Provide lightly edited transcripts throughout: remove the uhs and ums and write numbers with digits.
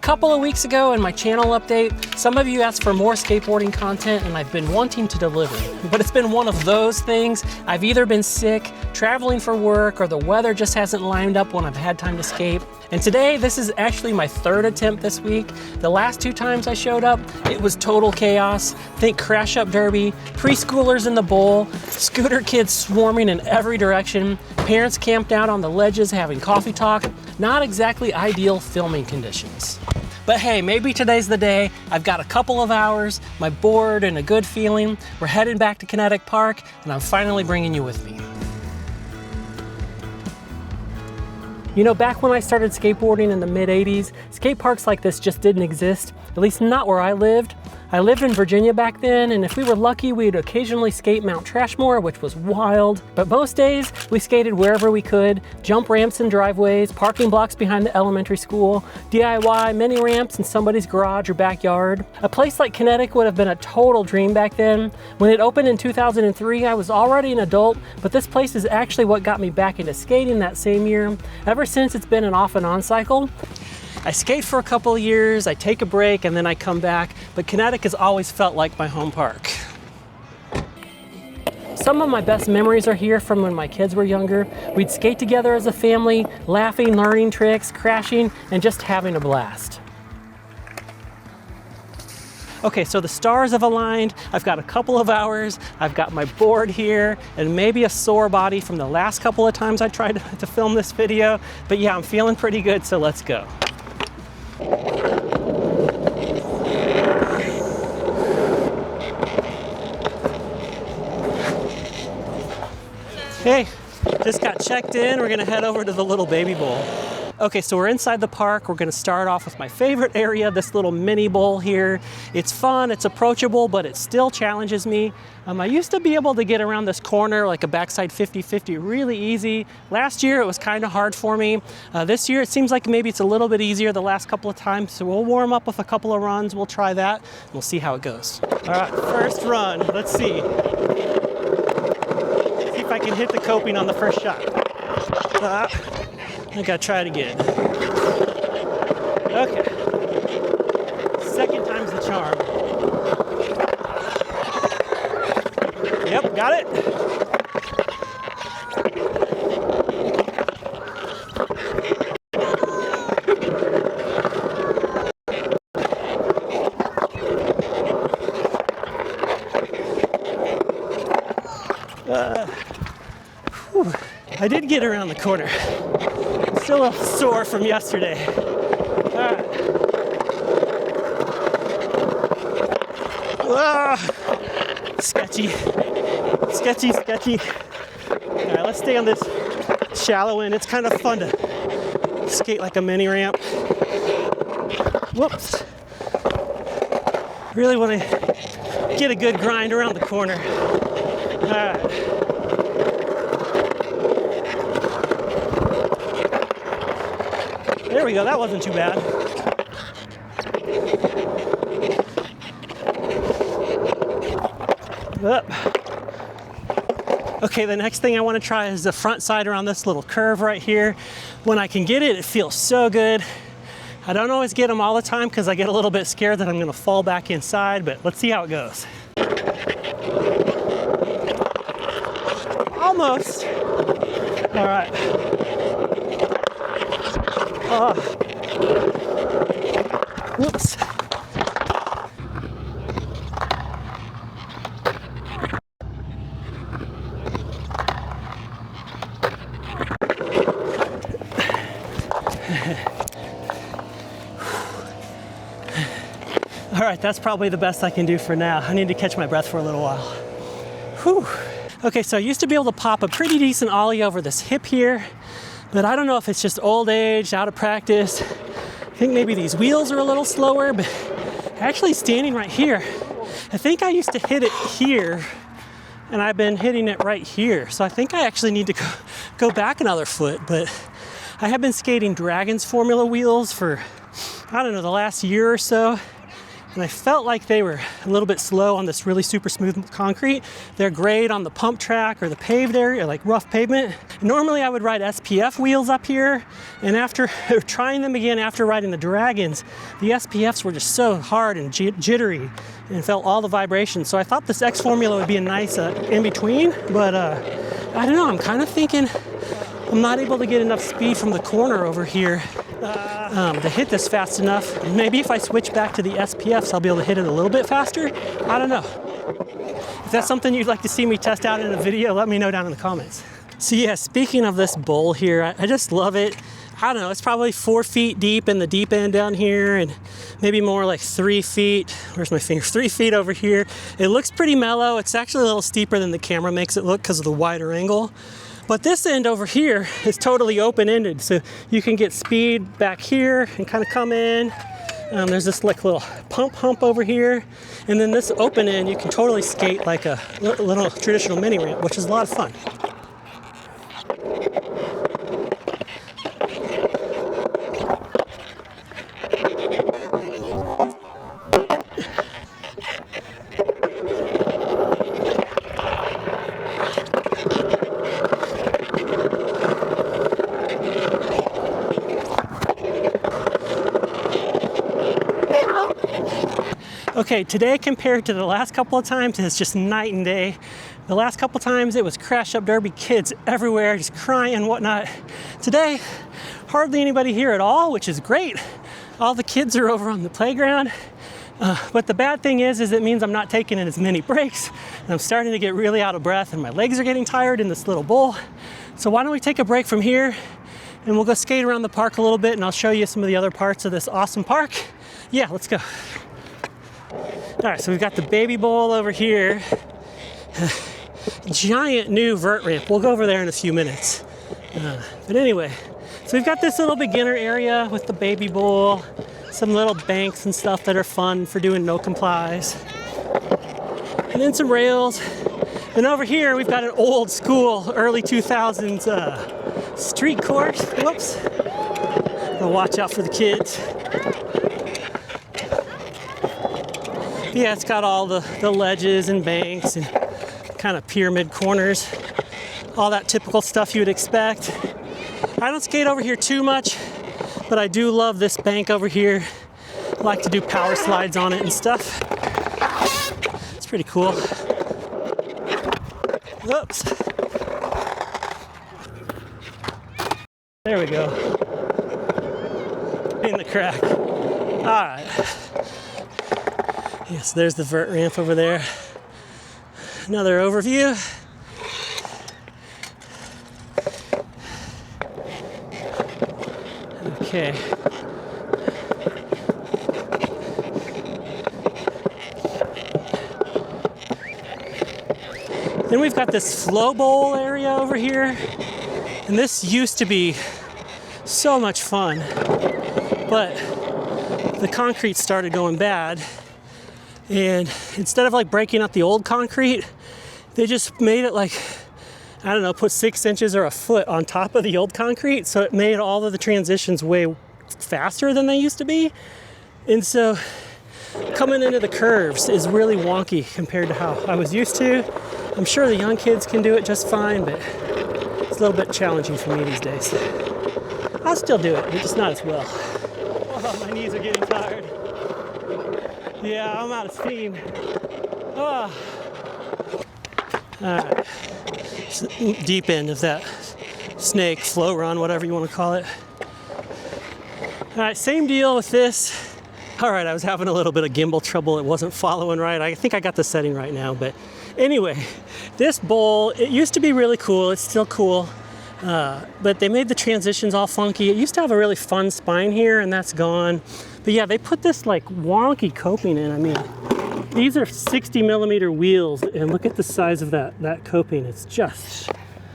couple of weeks ago in my channel update, some of you asked for more skateboarding content and I've been wanting to deliver. But it's been one of those things. I've either been sick, traveling for work, or the weather just hasn't lined up when I've had time to skate. And today, this is actually my third attempt this week. The last two times I showed up, it was total chaos. Think crash up derby, preschoolers in the bowl, scooter kids swarming in every direction, parents camped out on the ledges having coffee talk. Not exactly ideal filming conditions. But hey, maybe today's the day. I've got a couple of hours, my board, and a good feeling. We're heading back to Kinetic Park, and I'm finally bringing you with me. You know, back when I started skateboarding in the mid-'80s, skate parks like this just didn't exist, at least not where I lived. I lived in Virginia back then, and if we were lucky, we'd occasionally skate Mount Trashmore, which was wild. But most days, we skated wherever we could, jump ramps and driveways, parking blocks behind the elementary school, DIY mini ramps in somebody's garage or backyard. A place like Kinetic would have been a total dream back then. When it opened in 2003, I was already an adult, but this place is actually what got me back into skating that same year. Ever since, it's been an off and on cycle. I skate for a couple of years, I take a break, and then I come back, but Kinetic has always felt like my home park. Some of my best memories are here from when my kids were younger. We'd skate together as a family, laughing, learning tricks, crashing, and just having a blast. Okay, so the stars have aligned. I've got a couple of hours. I've got my board here and maybe a sore body from the last couple of times I tried to film this video. But yeah, I'm feeling pretty good, so let's go. Hey, just got checked in. We're gonna head over to the little baby bowl. Okay, so we're inside the park. We're gonna start off with my favorite area, this little mini bowl here. It's fun, it's approachable, but it still challenges me. I used to be able to get around this corner like a backside 50-50 really easy. Last year, it was kind of hard for me. This year, it seems like maybe it's a little bit easier the last couple of times, so we'll warm up with a couple of runs. We'll try that, and we'll see how it goes. All right, first run, let's see. See if I can hit the coping on the first shot. I gotta try it again. Okay. Second time's the charm. Yep, got it. I did get around the corner. Still a little sore from yesterday. All right. Sketchy, sketchy, sketchy. All right, let's stay on this shallow end. It's kind of fun to skate like a mini ramp. Whoops. Really want to get a good grind around the corner. All right. There we go, that wasn't too bad. Okay, the next thing I want to try is the front side around this little curve right here. When I can get it, it feels so good. I don't always get them all the time because I get a little bit scared that I'm going to fall back inside, but let's see how it goes. Almost. All right. Oh. Whoops. All right, that's probably the best I can do for now. I need to catch my breath for a little while. Whew. Okay, so I used to be able to pop a pretty decent ollie over this hip here, but I don't know if it's just old age, out of practice. I think maybe these wheels are a little slower, but actually standing right here, I think I used to hit it here, and I've been hitting it right here. So I think I actually need to go back another foot, but I have been skating Dragon's Formula wheels for, I don't know, the last year or so. and I felt like they were a little bit slow on this really super smooth concrete. They're great on the pump track or the paved area, like rough pavement. Normally I would ride SPF wheels up here, and after trying them again after riding the Dragons, the SPFs were just so hard and jittery and felt all the vibrations. So I thought this X Formula would be a nice in between, but I don't know, I'm kind of thinking I'm not able to get enough speed from the corner over here to hit this fast enough. Maybe if I switch back to the SPFs, I'll be able to hit it a little bit faster. I don't know. If that's something you'd like to see me test out in a video, let me know down in the comments. So yeah, speaking of this bowl here, I just love it. I don't know, it's probably 4 feet deep in the deep end down here, and maybe more like 3 feet. Where's my finger? 3 feet over here. It looks pretty mellow. It's actually a little steeper than the camera makes it look because of the wider angle. But this end over here is totally open-ended, so you can get speed back here and kind of come in. There's this like little pump hump over here, and then this open end you can totally skate like a little traditional mini ramp, which is a lot of fun. Okay, today compared to the last couple of times, it's just night and day. The last couple of times it was crash up derby, kids everywhere, just crying and whatnot. Today, hardly anybody here at all, which is great. All the kids are over on the playground. But the bad thing is it means I'm not taking in as many breaks, and I'm starting to get really out of breath, and my legs are getting tired in this little bowl. So why don't we take a break from here, and we'll go skate around the park a little bit, and I'll show you some of the other parts of this awesome park. Yeah, let's go. All right, so we've got the baby bowl over here. Giant new vert ramp. We'll go over there in a few minutes. But anyway, so we've got this little beginner area with the baby bowl, some little banks and stuff that are fun for doing no complies. And then some rails. And over here, we've got an old school, early 2000s street course. Whoops. Gotta watch out for the kids. Yeah, it's got all the ledges and banks and kind of pyramid corners, all that typical stuff you would expect. I don't skate over here too much, but I do love this bank over here. I like to do power slides on it and stuff. It's pretty cool. Oops. There we go. In the crack. All right. Yeah, so there's the vert ramp over there. Another overview. Okay. Then we've got this flow bowl area over here. And this used to be so much fun, but the concrete started going bad. And instead of like breaking up the old concrete, they just made it like, I don't know, put 6 inches or a foot on top of the old concrete. So it made all of the transitions way faster than they used to be. And so coming into the curves is really wonky compared to how I was used to. I'm sure the young kids can do it just fine, but it's a little bit challenging for me these days. I'll still do it, but just not as well. Oh, my knees are getting tired. Yeah, I'm out of steam. Oh. All right, so deep end of that snake, flow run, whatever you want to call it. All right, same deal with this. All right, I was having a little bit of gimbal trouble. It wasn't following right. I think I got the setting right now, but anyway, this bowl, it used to be really cool. It's still cool, but they made the transitions all funky. It used to have a really fun spine here, and that's gone. But yeah, they put this like wonky coping in. I mean, these are 60 millimeter wheels, and look at the size of that coping. It's just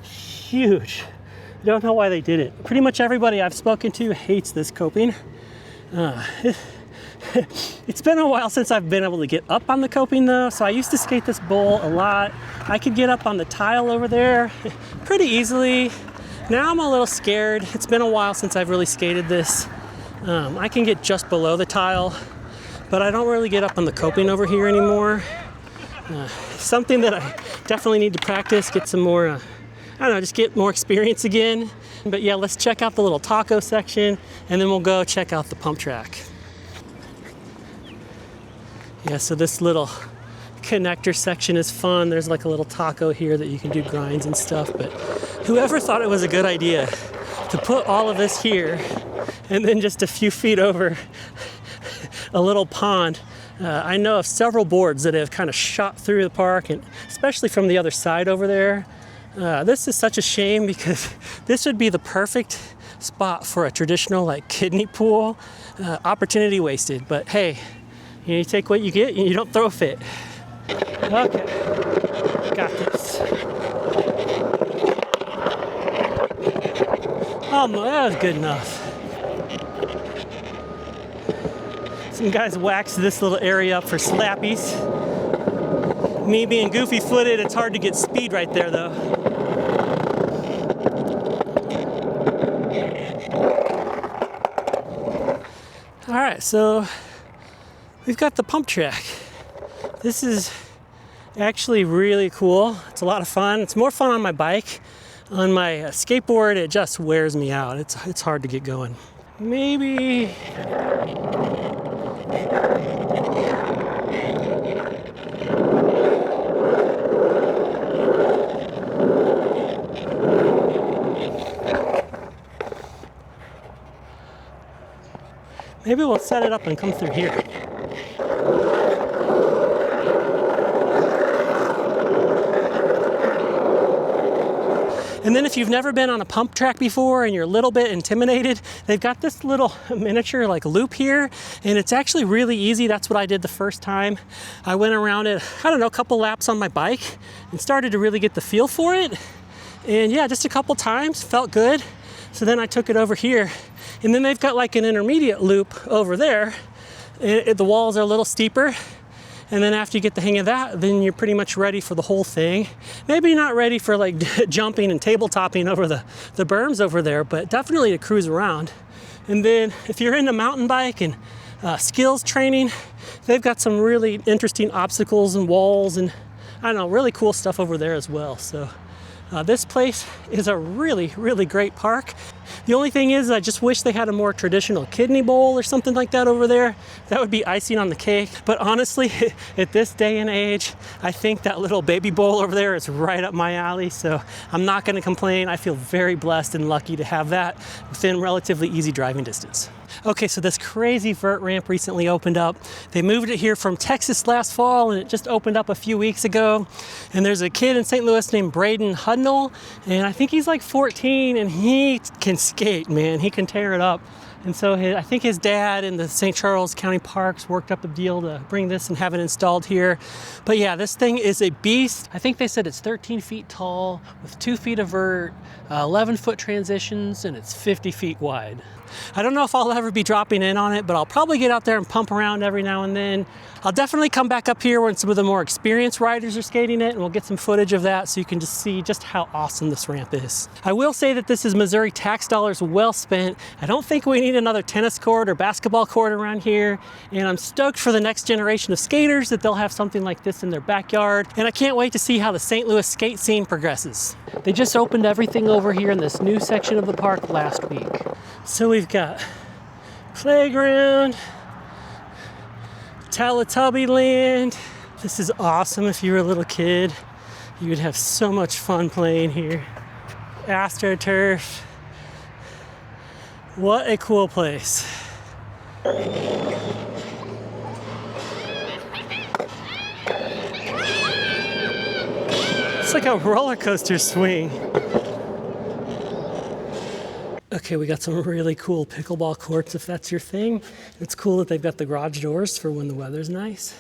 huge. I don't know why they did it. Pretty much everybody I've spoken to hates this coping. It's been a while since I've been able to get up on the coping though, so I used to skate this bowl a lot. I could get up on the tile over there pretty easily. Now I'm a little scared. It's been a while since I've really skated this. I can get just below the tile, but I don't really get up on the coping over here anymore. Something that I definitely need to practice, get some more, I don't know, just get more experience again. But yeah, let's check out the little taco section, and then we'll go check out the pump track. Yeah, so this little connector section is fun. There's like a little taco here that you can do grinds and stuff, but whoever thought it was a good idea to put all of this here and then just a few feet over a little pond. I know of several boards that have kind of shot through the park, and especially from the other side over there. This is such a shame because this would be the perfect spot for a traditional like kidney pool. Opportunity wasted, but hey, you take what you get and you don't throw a fit. Okay, got this. Oh, that was good enough. Some guys waxed this little area up for slappies. Me being goofy-footed, it's hard to get speed right there, though. All right, so we've got the pump track. This is actually really cool. It's a lot of fun. It's more fun on my bike. On my skateboard, it just wears me out. It's hard to get going. Maybe we'll set it up and come through here. And then if you've never been on a pump track before and you're a little bit intimidated, they've got this little miniature like loop here, and it's actually really easy. That's what I did the first time. I went around it, I don't know, a couple laps on my bike and started to really get the feel for it. And yeah, just a couple times, felt good. So then I took it over here, and then they've got like an intermediate loop over there. The walls are a little steeper. And then after you get the hang of that, then you're pretty much ready for the whole thing. Maybe not ready for like jumping and tabletopping over the berms over there, but definitely to cruise around. And then if you're into mountain bike and skills training, they've got some really interesting obstacles and walls and I don't know, really cool stuff over there as well. So this place is a really, really great park. The only thing is, I just wish they had a more traditional kidney bowl or something like that over there. That would be icing on the cake. But honestly, at this day and age, I think that little baby bowl over there is right up my alley. So I'm not gonna complain. I feel very blessed and lucky to have that within relatively easy driving distance. Okay, so this crazy vert ramp recently opened up. They moved it here from Texas last fall, and it just opened up a few weeks ago. And there's a kid in St. Louis named Braden Hudnall, and I think he's like 14, and he can skate, man. He can tear it up. And so I think his dad and the St. Charles County Parks worked up a deal to bring this and have it installed here. But yeah, this thing is a beast. I think they said it's 13 feet tall with 2 feet of vert, 11-foot transitions, and it's 50 feet wide. I don't know if I'll ever be dropping in on it, but I'll probably get out there and pump around every now and then. I'll definitely come back up here when some of the more experienced riders are skating it, and we'll get some footage of that so you can just see just how awesome this ramp is. I will say that this is Missouri tax dollars well spent. I don't think we need another tennis court or basketball court around here, and I'm stoked for the next generation of skaters that they'll have something like this in their backyard, and I can't wait to see how the St. Louis skate scene progresses. They just opened everything over here in this new section of the park last week. So we've got playground, Teletubby land. This is awesome. If you were a little kid, you would have so much fun playing here. AstroTurf. What a cool place. It's like a roller coaster swing. Okay, we got some really cool pickleball courts if that's your thing. It's cool that they've got the garage doors for when the weather's nice.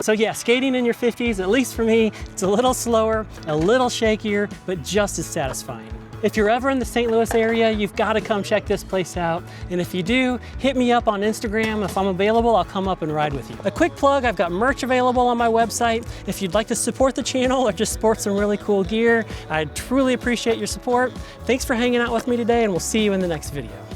So yeah, skating in your 50s, at least for me, it's a little slower, a little shakier, but just as satisfying. If you're ever in the St. Louis area, you've got to come check this place out. And if you do, hit me up on Instagram. If I'm available, I'll come up and ride with you. A quick plug, I've got merch available on my website. If you'd like to support the channel or just sport some really cool gear, I'd truly appreciate your support. Thanks for hanging out with me today, and we'll see you in the next video.